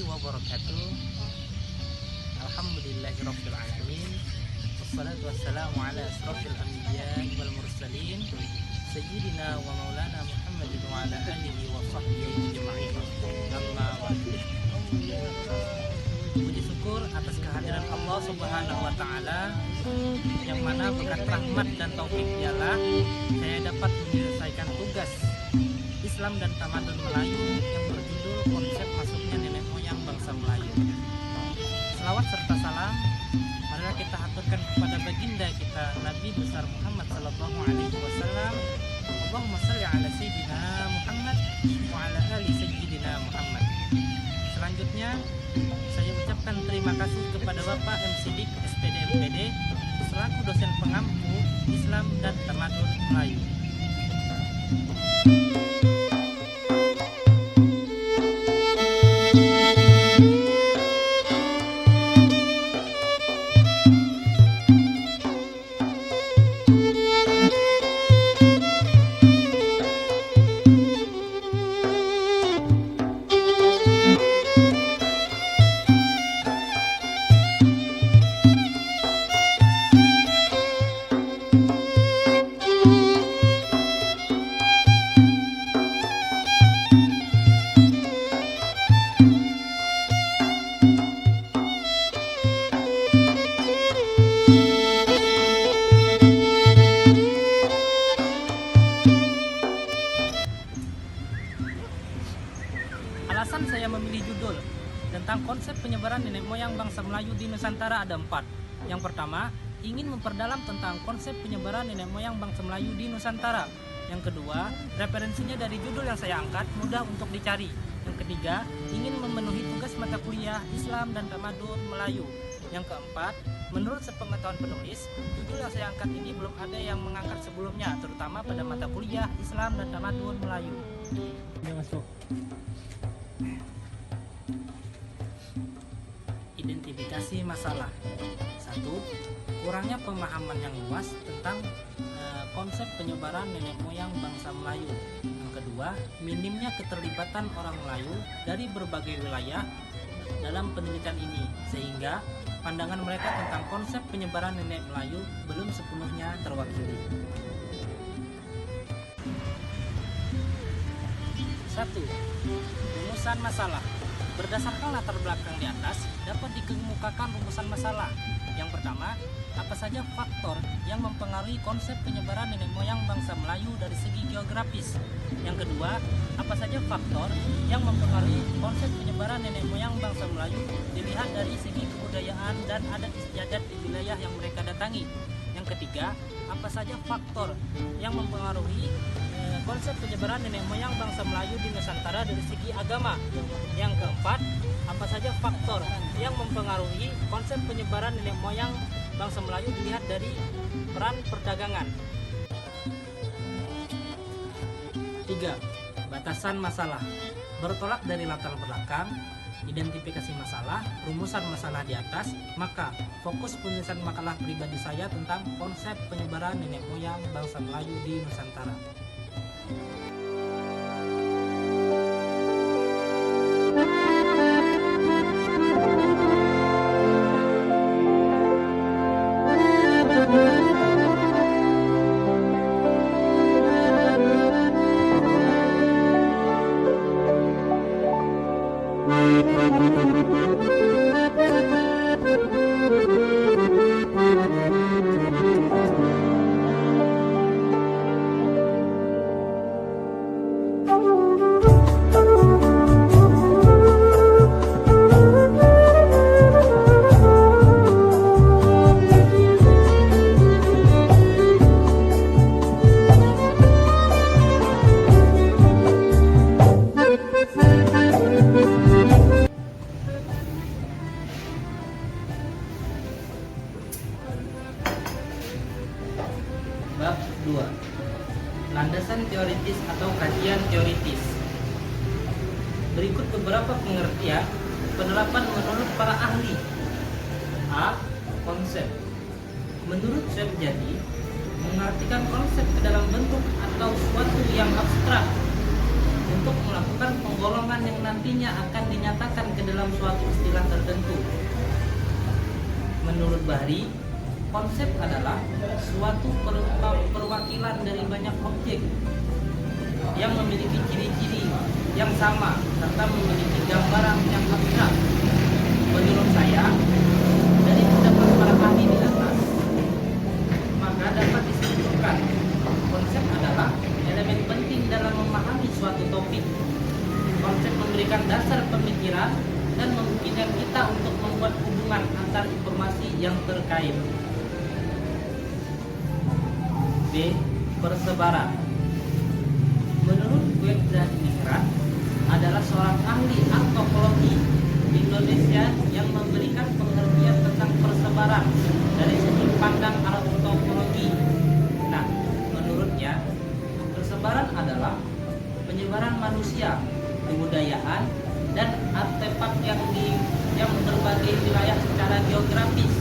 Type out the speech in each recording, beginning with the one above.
wabarakatuh. Alhamdulillahirabbil alamin. Wassalatu wassalamu ala asrofil anbiya'i wal mursalin sayyidina wa maulana Muhammadin wa ala alihi wa sahbihi ajma'in. Amma ba'du. Puji syukur atas kehadiran Allah Subhanahu wa taala, yang mana berkat rahmat dan taufik Dialah saya dapat menyelesaikan tugas Islam dan Tamadun Melayu yang berjudul Konsep Masuknya Nenek Moyang Bangsa Melayu. Selawat serta salam marilah kita aturkan kepada baginda kita Nabi besar Muhammad sallallahu alaihi wasallam. Allahumma shalli ala sayyidina Muhammad wa ala ali sayyidina Muhammad. Selanjutnya saya ucapkan terima kasih kepada Bapak M. Siddiq SPD MPD selaku dosen pengampu Islam dan Tamadun Melayu. Alasan saya memilih judul tentang konsep penyebaran nenek moyang bangsa Melayu di Nusantara ada 4. Yang pertama, ingin memperdalam tentang konsep penyebaran nenek moyang bangsa Melayu di Nusantara. Yang kedua, referensinya dari judul yang saya angkat mudah untuk dicari. Yang ketiga, ingin memenuhi tugas mata kuliah Islam dan Tamadun Melayu. Yang keempat, menurut sepengetahuan penulis, judul yang saya angkat ini belum ada yang mengangkat sebelumnya, terutama pada mata kuliah Islam dan Tamadun Melayu. Masuk. Identifikasi masalah. 1. Kurangnya pemahaman yang luas tentang konsep penyebaran nenek moyang bangsa Melayu. Yang kedua, minimnya keterlibatan orang Melayu dari berbagai wilayah dalam penelitian ini, sehingga pandangan mereka tentang konsep penyebaran nenek Melayu belum sepenuhnya terwakili. 1. Rumusan masalah. Berdasarkan latar belakang di atas, dapat dikemukakan rumusan masalah. Yang pertama, apa saja faktor yang mempengaruhi konsep penyebaran nenek moyang bangsa Melayu dari segi geografis. Yang kedua, apa saja faktor yang mempengaruhi konsep penyebaran nenek moyang bangsa Melayu dilihat dari segi kebudayaan dan adat istiadat di wilayah yang mereka datangi. Yang ketiga, apa saja faktor yang mempengaruhi konsep penyebaran nenek moyang bangsa Melayu di Nusantara dari segi agama. Yang keempat, apa saja faktor yang mempengaruhi konsep penyebaran nenek moyang bangsa Melayu dilihat dari peran perdagangan. 3. Batasan masalah. Bertolak dari latar belakang, identifikasi masalah, rumusan masalah di atas, maka fokus penulisan makalah pribadi saya tentang konsep penyebaran nenek moyang bangsa Melayu di Nusantara. Bab 2. Landasan teoritis atau kajian teoritis. Berikut beberapa pengertian penerapan menurut para ahli. A. Konsep. Menurut Syebjadi, mengartikan konsep ke dalam bentuk atau suatu yang abstrak. B. untuk melakukan penggolongan yang nantinya akan dinyatakan ke dalam suatu istilah tertentu. Menurut Bahri, konsep adalah suatu perwakilan dari banyak objek yang memiliki ciri-ciri yang sama serta memiliki gambaran yang abstrak. Menurut saya, dari pendapat para ahli di atas, maka dapat disimpulkan konsep adalah elemen penting dalam memahami suatu topik. Konsep memberikan dasar pemikiran dan memungkinkan kita untuk membuat hubungan antar informasi yang terkait. B. Persebaran. Menurut Gwenda Diningrat adalah seorang ahli antropologi Indonesia yang memberikan pengertian tentang persebaran dari sudut pandang antropologi. Nah, menurutnya persebaran adalah penyebaran manusia, kebudayaan, dan artefak yang berbagai wilayah secara geografis.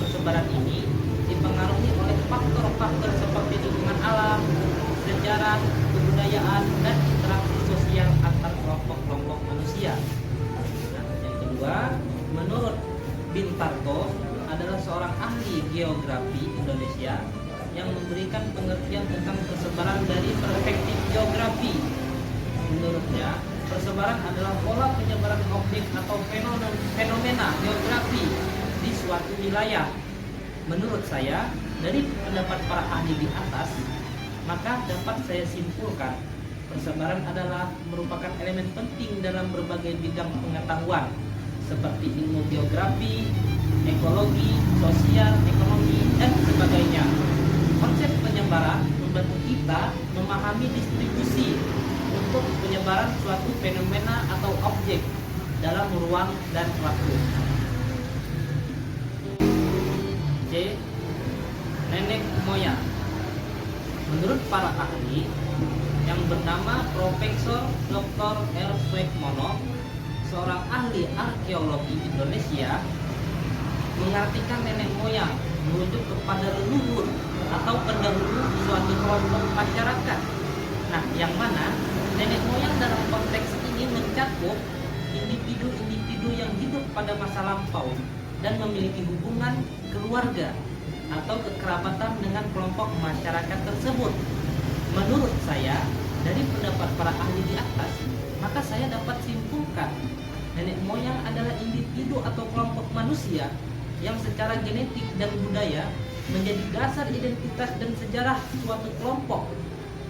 Persebaran ini dipengaruhi oleh faktor-faktor seperti lingkungan alam, sejarah, kebudayaan, dan interaksi sosial antar kelompok-kelompok manusia. Nah, yang kedua, menurut Bintarto adalah seorang ahli geografi Indonesia yang memberikan pengertian tentang persebaran dari perspektif geografi. Menurutnya, persebaran adalah pola penyebaran objek atau fenomena geografi di suatu wilayah. Menurut saya, dari pendapat para ahli di atas, maka dapat saya simpulkan persebaran adalah merupakan elemen penting dalam berbagai bidang pengetahuan seperti ilmu geografi, ekologi, sosial, ekonomi, dan sebagainya. Konsep penyebaran membantu kita memahami distribusi untuk penyebaran suatu fenomena atau objek dalam ruang dan waktu. C. Nenek moyang. Menurut para ahli yang bernama Profesor Dr. R. Sukmono, seorang ahli arkeologi Indonesia, mengartikan nenek moyang merujuk kepada leluhur atau pendahulu suatu kelompok masyarakat. Nah, yang mana nenek moyang dalam konteks ini mencakup individu-individu yang hidup pada masa lampau dan memiliki hubungan keluarga atau kekerabatan dengan kelompok masyarakat tersebut. Menurut saya, dari pendapat para ahli di atas, maka saya dapat simpulkan nenek moyang adalah individu atau kelompok manusia yang secara genetik dan budaya menjadi dasar identitas dan sejarah suatu kelompok.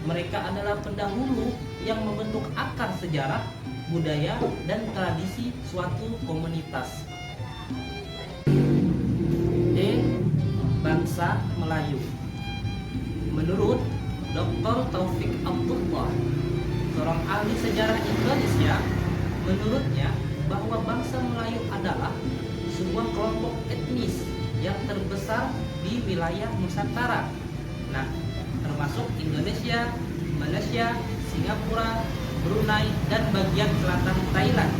Mereka adalah pendahulu yang membentuk akar sejarah, budaya, dan tradisi suatu komunitas. D. Bangsa Melayu. Menurut Dr. Taufik Abdullah, seorang ahli sejarah Indonesia, menurutnya bahwa bangsa Melayu adalah sebuah kelompok etnis yang terbesar di wilayah Nusantara. Nah, termasuk Indonesia, Malaysia, Singapura, Brunei, dan bagian selatan Thailand.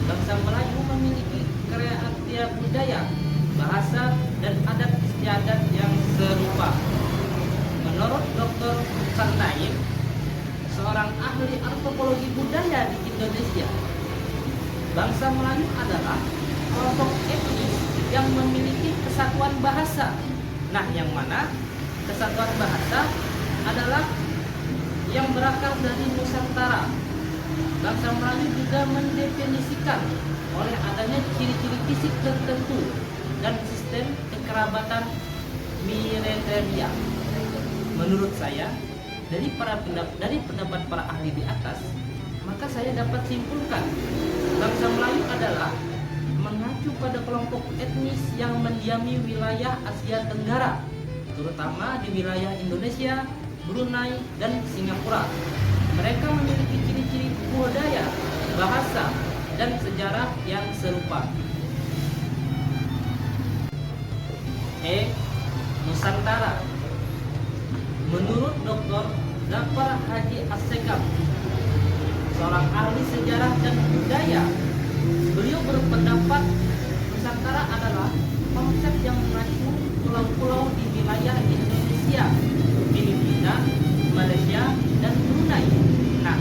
Bangsa Melayu memiliki kreatif budaya, bahasa, dan adat istiadat yang serupa. Menurut Dr. Sarnaim, seorang ahli antropologi budaya di Indonesia, bangsa Melayu adalah kelompok etnis yang memiliki kesatuan bahasa. Nah, yang mana kesatuan bahasa adalah yang berakar dari Nusantara. Bangsa Melayu juga mendefinisikan oleh adanya ciri-ciri fisik tertentu dan sistem kekerabatan militeria. Menurut saya, dari pendapat para ahli di atas, maka saya dapat simpulkan bangsa Melayu adalah mengacu pada kelompok etnis yang mendiami wilayah Asia Tenggara, terutama di wilayah Indonesia, Brunei, dan Singapura. Mereka memiliki ciri-ciri budaya, bahasa, dan sejarah yang serupa. E. Nusantara. Menurut Dr. Zafar Haji Assekaf, seorang ahli sejarah dan budaya, beliau berpendapat Nusantara adalah konsep yang mengacu pulau-pulau di wilayah Indonesia, Filipina, Malaysia, dan Brunei. Nah,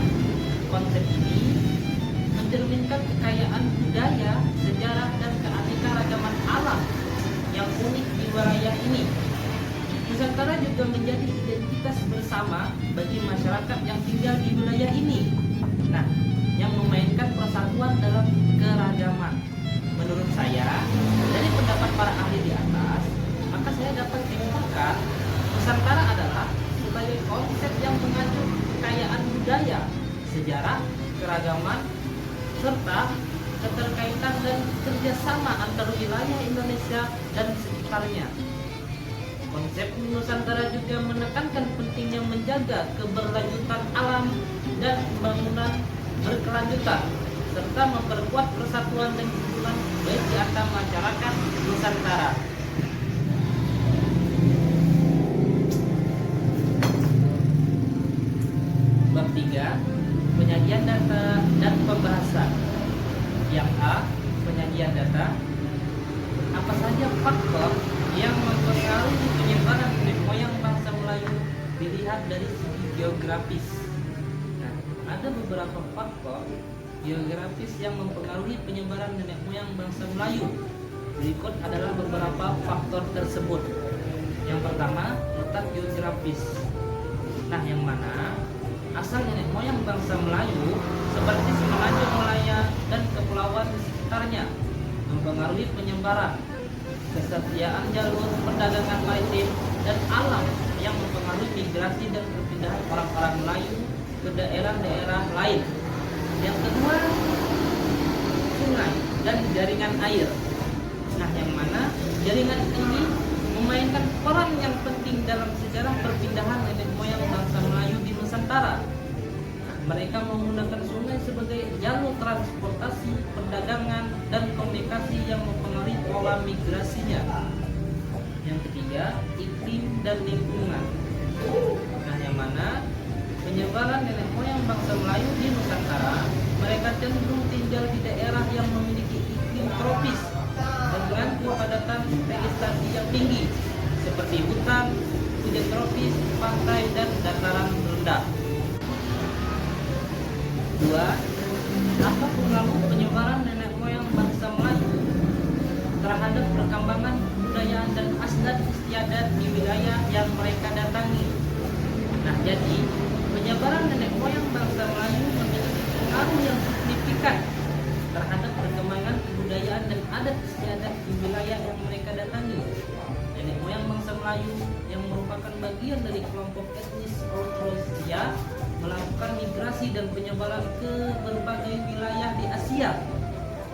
tugas bersama bagi masyarakat yang tinggal di wilayah ini. Nah, yang memainkan persatuan dalam keragaman. Menurut saya, dari pendapat para ahli di atas, maka saya dapat simpulkan Nusantara adalah sebagai konsep yang mengacu kekayaan budaya, sejarah, keragaman, serta keterkaitan dan kerjasama antar wilayah Indonesia dan sekitarnya. Konsep Nusantara juga menekankan pentingnya menjaga keberlanjutan alam dan pembangunan berkelanjutan, serta memperkuat persatuan dan kerukunan baik di antara masyarakat Nusantara. Bab 3, penyajian data dan pembahasan. Yang A, penyajian data. Apa saja faktor yang mempengaruhi penyebaran nenek moyang bangsa Melayu dilihat dari segi geografis? Nah, ada beberapa faktor geografis yang mempengaruhi penyebaran nenek moyang bangsa Melayu. Berikut adalah beberapa faktor tersebut. Yang pertama, letak geografis. Nah, yang mana asal nenek moyang bangsa Melayu seperti Semenanjung Malaya dan kepulauan di sekitarnya mempengaruhi penyebaran, kesetiaan jalur perdagangan maritim dan alam yang mempengaruhi migrasi dan perpindahan orang-orang Melayu ke daerah-daerah lain. Yang kedua, sungai dan jaringan air. Nah, yang mana jaringan ini memainkan peran yang penting dalam sejarah perpindahan nenek moyang bangsa Melayu di Nusantara. Mereka menggunakan sungai sebagai jalur transportasi, perdagangan, dan komunikasi yang mempengaruhi pola migrasinya. Yang ketiga, iklim dan lingkungan. Nah, yang mana penyebaran nenek moyang bangsa Melayu di Nusantara, mereka cenderung tinggal di daerah yang memiliki iklim tropis dengan kepadatan vegetasi yang tinggi, seperti hutan, hujan tropis, pantai, dan dataran rendah. 2. Apa pengaruh penyebaran nenek moyang bangsa Melayu terhadap perkembangan kebudayaan dan adat istiadat di wilayah yang mereka datangi? Nah, jadi penyebaran nenek moyang bangsa Melayu memiliki pengaruh yang signifikan terhadap perkembangan kebudayaan dan adat istiadat di wilayah yang mereka datangi. Nenek moyang bangsa Melayu yang merupakan bagian dari kelompok etnis Austronesia melakukan migrasi dan penyebaran ke berbagai wilayah di Asia,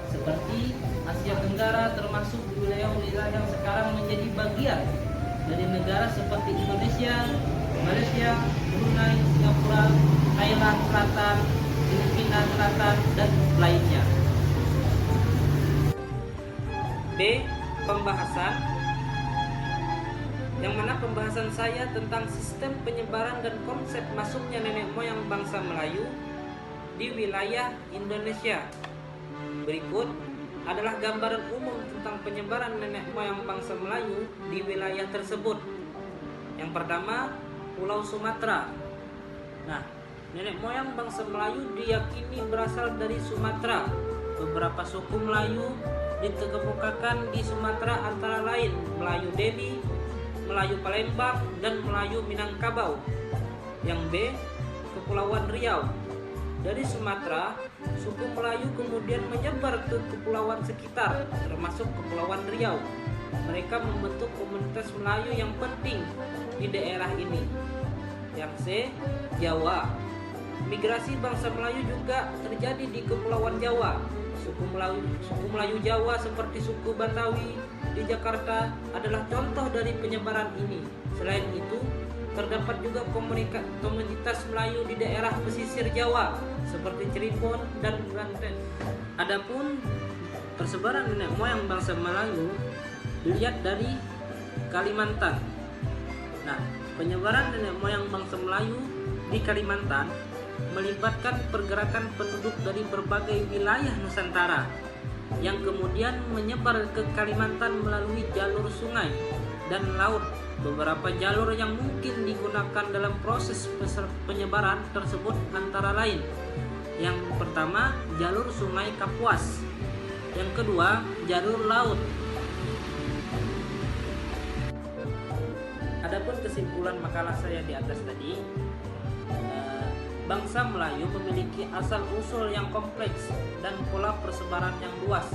seperti Asia Tenggara, termasuk wilayah-wilayah yang sekarang menjadi bagian dari negara seperti Indonesia, Malaysia, Brunei, Singapura, Thailand Selatan, Filipina Selatan, dan lainnya. B. Pembahasan, yang mana pembahasan saya tentang sistem penyebaran dan konsep masuknya nenek moyang bangsa Melayu di wilayah Indonesia. Berikut adalah gambaran umum tentang penyebaran nenek moyang bangsa Melayu di wilayah tersebut. Yang pertama, Pulau Sumatera. Nah, nenek moyang bangsa Melayu diyakini berasal dari Sumatera. Beberapa suku Melayu dikemukakan di Sumatera antara lain Melayu Deli, Melayu Palembang, dan Melayu Minangkabau. Yang B, Kepulauan Riau. Dari Sumatera, suku Melayu kemudian menyebar ke kepulauan sekitar, termasuk Kepulauan Riau. Mereka membentuk komunitas Melayu yang penting di daerah ini. Yang C, Jawa. Migrasi bangsa Melayu juga terjadi di Kepulauan Jawa. Suku Melayu Jawa seperti suku Batawi di Jakarta adalah contoh dari penyebaran ini. Selain itu, terdapat juga komunitas Melayu di daerah pesisir Jawa seperti Cirebon dan Banten. Adapun persebaran nenek moyang bangsa Melayu dilihat dari Kalimantan. Nah, penyebaran nenek moyang bangsa Melayu di Kalimantan melibatkan pergerakan penduduk dari berbagai wilayah Nusantara yang kemudian menyebar ke Kalimantan melalui jalur sungai dan laut. Beberapa jalur yang mungkin digunakan dalam proses penyebaran tersebut antara lain: yang pertama, jalur sungai Kapuas; yang kedua, jalur laut. Adapun kesimpulan makalah saya di atas tadi, bangsa Melayu memiliki asal-usul yang kompleks dan pola persebaran yang luas.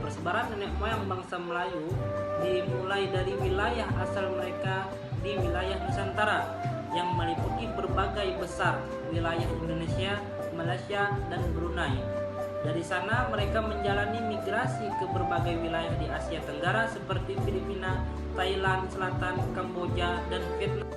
Persebaran nenek moyang bangsa Melayu dimulai dari wilayah asal mereka di wilayah Nusantara yang meliputi berbagai besar wilayah Indonesia, Malaysia, dan Brunei. Dari sana mereka menjalani migrasi ke berbagai wilayah di Asia Tenggara seperti Filipina, Thailand Selatan, Kamboja, dan Vietnam.